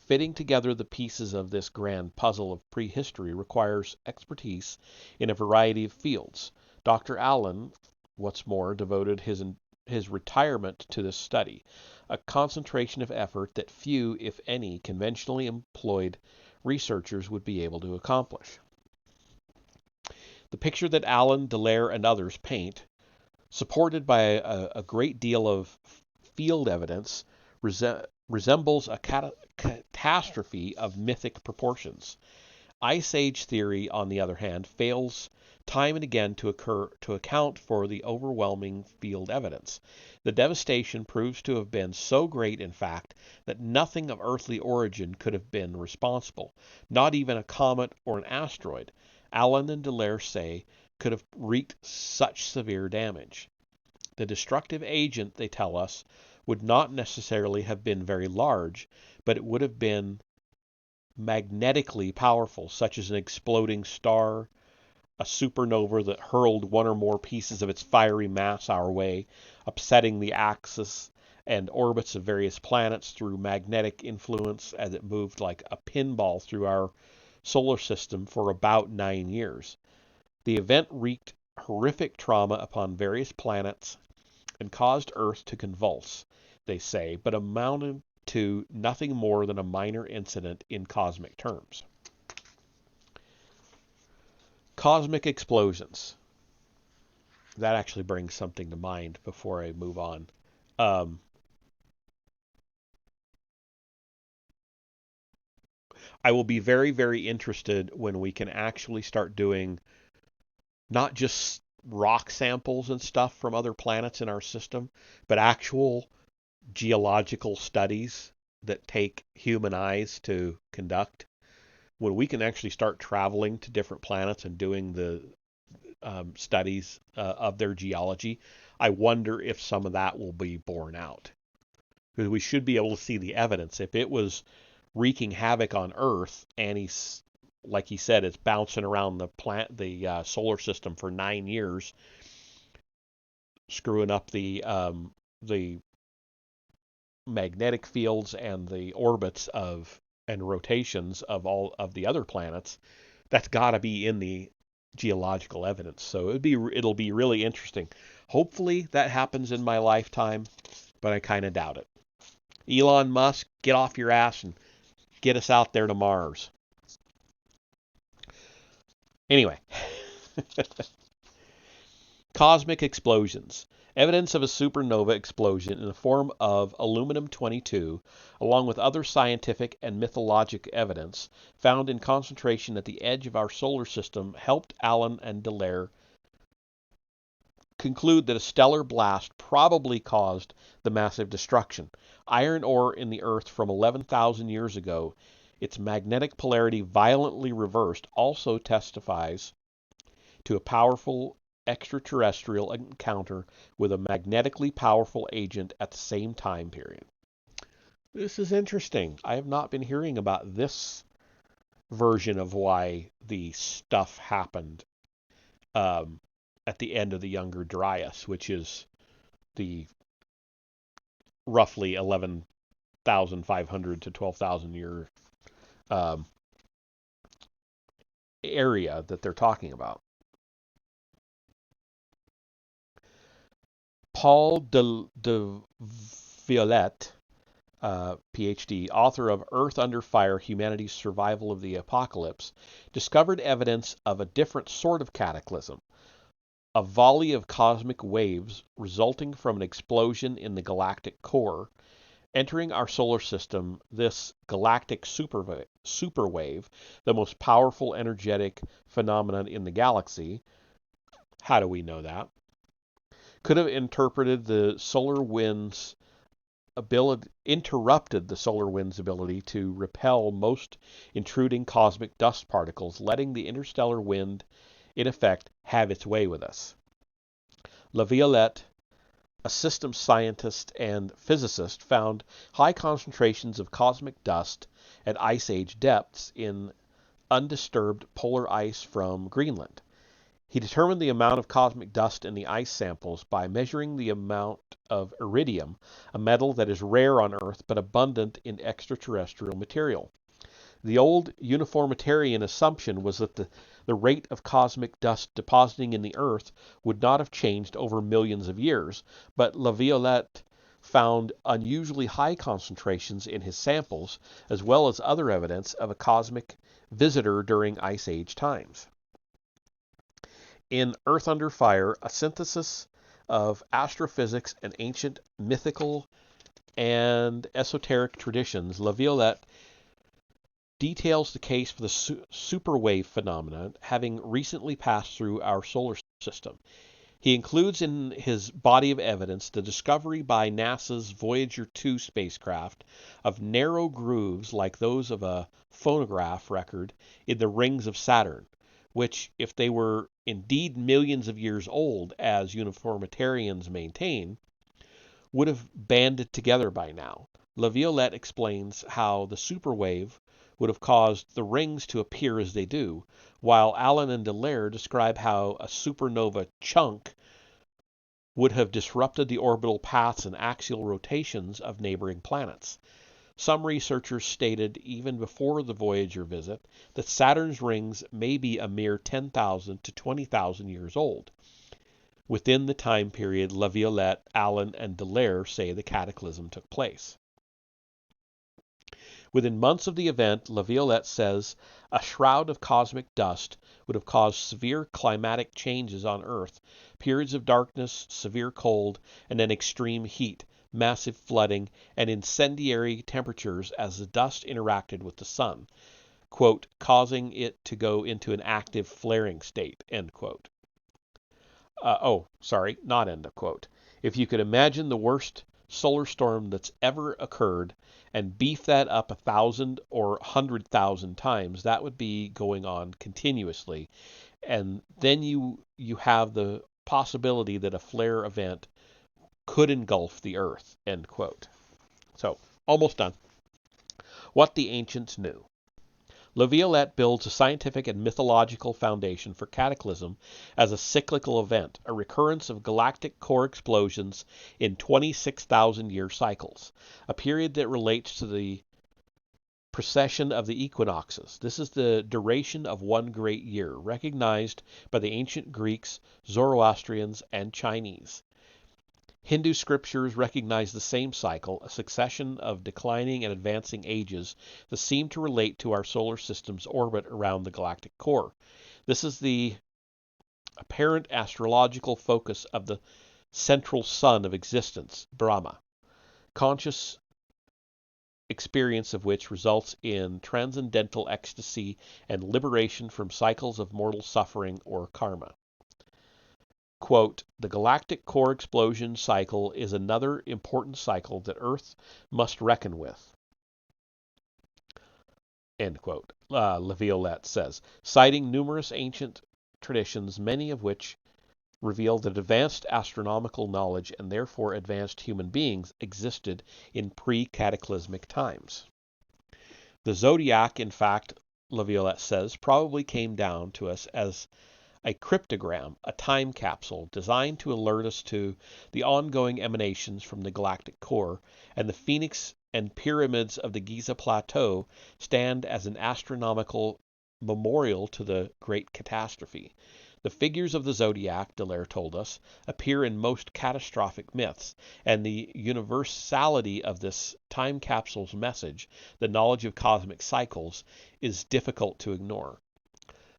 fitting together the pieces of this grand puzzle of prehistory requires expertise in a variety of fields. Dr. Allen, what's more, devoted his retirement to this study, a concentration of effort that few, if any, conventionally employed researchers would be able to accomplish. The picture that Allen, Dallaire, and others paint, supported by a great deal of field evidence, resembles a catastrophe of mythic proportions. Ice Age theory, on the other hand, fails time and again to account for the overwhelming field evidence. The devastation proves to have been so great, in fact, that nothing of earthly origin could have been responsible, not even a comet or an asteroid, Allen and Dallaire say, could have wreaked such severe damage. The destructive agent, they tell us, would not necessarily have been very large, but it would have been magnetically powerful, such as an exploding star, a supernova that hurled one or more pieces of its fiery mass our way, upsetting the axis and orbits of various planets through magnetic influence as it moved like a pinball through our solar system for about 9 years. The event wreaked horrific trauma upon various planets and caused Earth to convulse, they say, but amounted to nothing more than a minor incident in cosmic terms. Cosmic explosions. That actually brings something to mind before I move on. I will be very, very interested when we can actually start doing not just rock samples and stuff from other planets in our system, but actual geological studies that take human eyes to conduct. When we can actually start traveling to different planets and doing the studies of their geology, I wonder if some of that will be borne out. Because we should be able to see the evidence. If it was wreaking havoc on Earth, and he's, like he said, it's bouncing around the solar system for 9 years, screwing up the magnetic fields and the orbits of and rotations of all of the other planets, that's got to be in the geological evidence. So it'll be really interesting. Hopefully that happens in my lifetime, but I kind of doubt it. Elon Musk, get off your ass and get us out there to Mars. Anyway. Cosmic explosions. Evidence of a supernova explosion in the form of aluminum-22, along with other scientific and mythologic evidence found in concentration at the edge of our solar system, helped Allen and Dallaire conclude that a stellar blast probably caused the massive destruction. Iron ore in the Earth from 11,000 years ago, its magnetic polarity violently reversed, also testifies to a powerful extraterrestrial encounter with a magnetically powerful agent at the same time period. This is interesting. I have not been hearing about this version of why the stuff happened at the end of the Younger Dryas, which is the roughly 11 8,500 to 12,000 year um, area that they're talking about. Paul de Violette, PhD, author of Earth Under Fire, Humanity's Survival of the Apocalypse, discovered evidence of a different sort of cataclysm, a volley of cosmic waves resulting from an explosion in the galactic core. Entering our solar system, this galactic superwave, the most powerful energetic phenomenon in the galaxy, how do we know that? Could have interrupted the solar wind's ability to repel most intruding cosmic dust particles, letting the interstellar wind, in effect, have its way with us. La Violette, a systems scientist and physicist, found high concentrations of cosmic dust at Ice Age depths in undisturbed polar ice from Greenland. He determined the amount of cosmic dust in the ice samples by measuring the amount of iridium, a metal that is rare on Earth but abundant in extraterrestrial material. The old uniformitarian assumption was that the rate of cosmic dust depositing in the Earth would not have changed over millions of years, but La Violette found unusually high concentrations in his samples, as well as other evidence of a cosmic visitor during Ice Age times. In Earth Under Fire, a synthesis of astrophysics and ancient mythical and esoteric traditions, La Violette details the case for the superwave phenomenon having recently passed through our solar system. He includes in his body of evidence the discovery by NASA's Voyager 2 spacecraft of narrow grooves like those of a phonograph record in the rings of Saturn, which, if they were indeed millions of years old, as uniformitarians maintain, would have banded together by now. La Violette explains how the superwave would have caused the rings to appear as they do, while Allen and Dallaire describe how a supernova chunk would have disrupted the orbital paths and axial rotations of neighboring planets. Some researchers stated, even before the Voyager visit, that Saturn's rings may be a mere 10,000 to 20,000 years old. Within the time period La Violette, Allen, and Dallaire say the cataclysm took place. Within months of the event, La Violette says a shroud of cosmic dust would have caused severe climatic changes on Earth, periods of darkness, severe cold, and then extreme heat, massive flooding, and incendiary temperatures as the dust interacted with the sun, quote, causing it to go into an active flaring state, end quote. Not end of quote. If you could imagine the worst solar storm that's ever occurred and beef that up 1,000 or 100,000 times, that would be going on continuously. And then you have the possibility that a flare event could engulf the Earth, end quote. So, almost done. What the ancients knew. La Violette builds a scientific and mythological foundation for Cataclysm as a cyclical event, a recurrence of galactic core explosions in 26,000-year cycles, a period that relates to the precession of the equinoxes. This is the duration of one great year, recognized by the ancient Greeks, Zoroastrians, and Chinese. Hindu scriptures recognize the same cycle, a succession of declining and advancing ages that seem to relate to our solar system's orbit around the galactic core. This is the apparent astrological focus of the central sun of existence, Brahma, conscious experience of which results in transcendental ecstasy and liberation from cycles of mortal suffering or karma. Quote, the galactic core explosion cycle is another important cycle that Earth must reckon with, end quote, La Violette says, citing numerous ancient traditions, many of which reveal that advanced astronomical knowledge and therefore advanced human beings existed in pre-cataclysmic times. The zodiac, in fact, La Violette says, probably came down to us as a cryptogram, a time capsule designed to alert us to the ongoing emanations from the galactic core and the Phoenix and pyramids of the Giza Plateau stand as an astronomical memorial to the Great Catastrophe. The figures of the zodiac, Dallaire told us, appear in most catastrophic myths, and the universality of this time capsule's message, the knowledge of cosmic cycles, is difficult to ignore.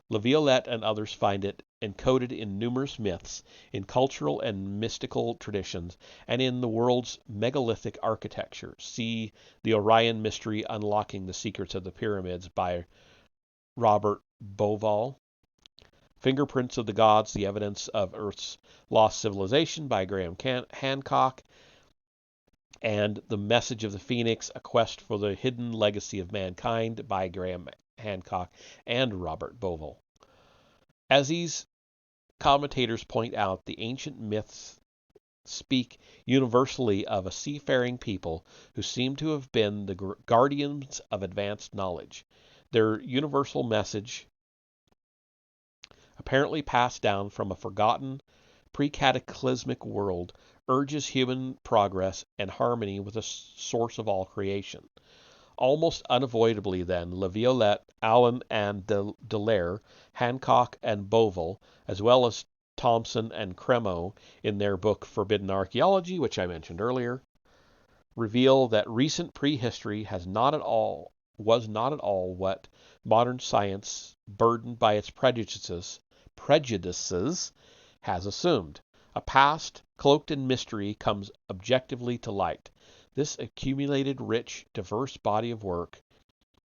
Laviolette and others find it encoded in numerous myths, in cultural and mystical traditions, and in the world's megalithic architecture. See The Orion Mystery, Unlocking the Secrets of the Pyramids by Robert Bauval. Fingerprints of the Gods, The Evidence of Earth's Lost Civilization by Graham Hancock. And The Message of the Phoenix, A Quest for the Hidden Legacy of Mankind by Graham Hancock and Robert Bauval. As these commentators point out, the ancient myths speak universally of a seafaring people who seem to have been the guardians of advanced knowledge. Their universal message, apparently passed down from a forgotten pre-cataclysmic world, urges human progress and harmony with the source of all creation. Almost unavoidably, then, Laviolette, Allen, and Dallaire, Hancock, and Bauval, as well as Thompson and Cremo in their book Forbidden Archaeology, which I mentioned earlier, reveal that recent prehistory was not at all what modern science, burdened by its prejudices, has assumed. A past cloaked in mystery comes objectively to light. This accumulated, rich, diverse body of work,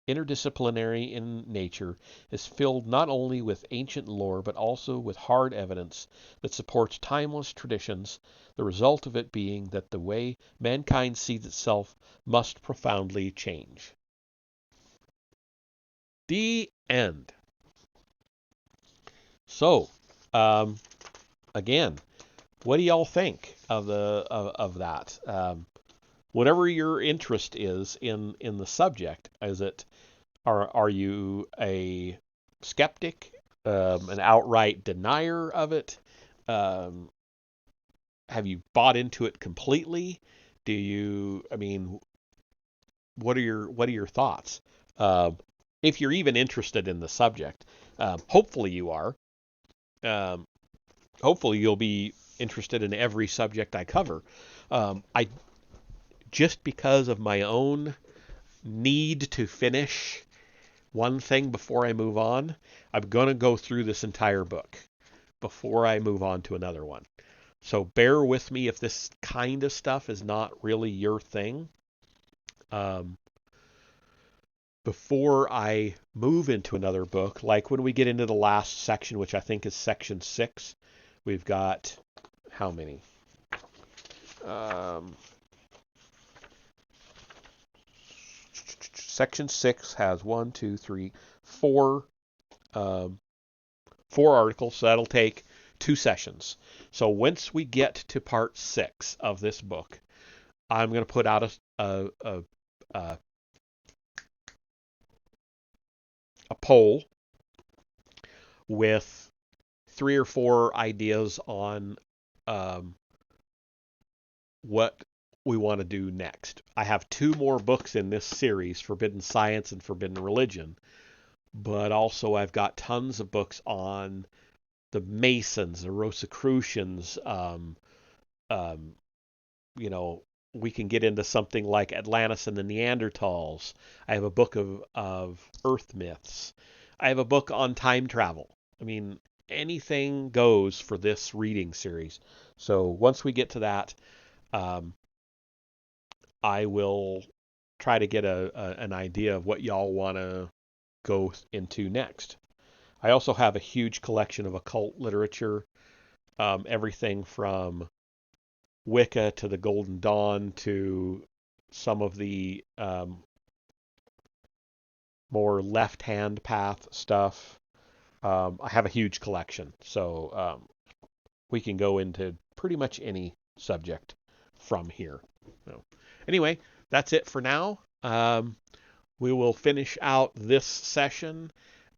interdisciplinary in nature, is filled not only with ancient lore but also with hard evidence that supports timeless traditions, the result of it being that the way mankind sees itself must profoundly change. The end. So, again, what do y'all think of that? Whatever your interest is in the subject, are you a skeptic, an outright denier of it? Have you bought into it completely? What are your thoughts? If you're even interested in the subject, hopefully you are. Hopefully you'll be interested in every subject I cover. I just because of my own need to finish one thing before I move on, I'm going to go through this entire book before I move on to another one. So bear with me if this kind of stuff is not really your thing. Before I move into another book, like when we get into the last section, which I think is section 6, we've got how many? Section 6 has 1, 2, 3, 4 articles, so that'll take 2 sessions. So once we get to part 6 of this book, I'm going to put out a poll with 3 or 4 ideas on what we want to do next. I have 2 more books in this series, Forbidden Science and Forbidden Religion, but also I've got tons of books on the Masons, the Rosicrucians. We can get into something like Atlantis and the Neanderthals. I have a book of Earth myths. I have a book on time travel. Anything goes for this reading series. So once we get to that, I will try to get an idea of what y'all want to go into next. I also have a huge collection of occult literature, everything from Wicca to the Golden Dawn to some of the more left-hand path stuff. I have a huge collection, so we can go into pretty much any subject from here. So, anyway, that's it for now. We will finish out this session,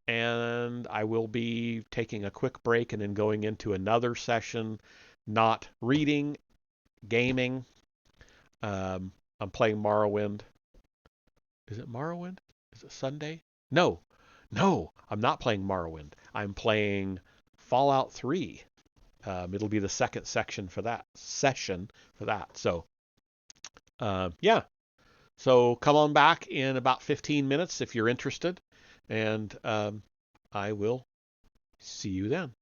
and I will be taking a quick break and then going into another session, not reading, gaming. I'm playing Morrowind. Is it Morrowind? Is it Sunday? No, no, I'm not playing Morrowind. I'm playing Fallout 3. It'll be the second section for that session for that. So, yeah. So come on back in about 15 minutes if you're interested, and I will see you then.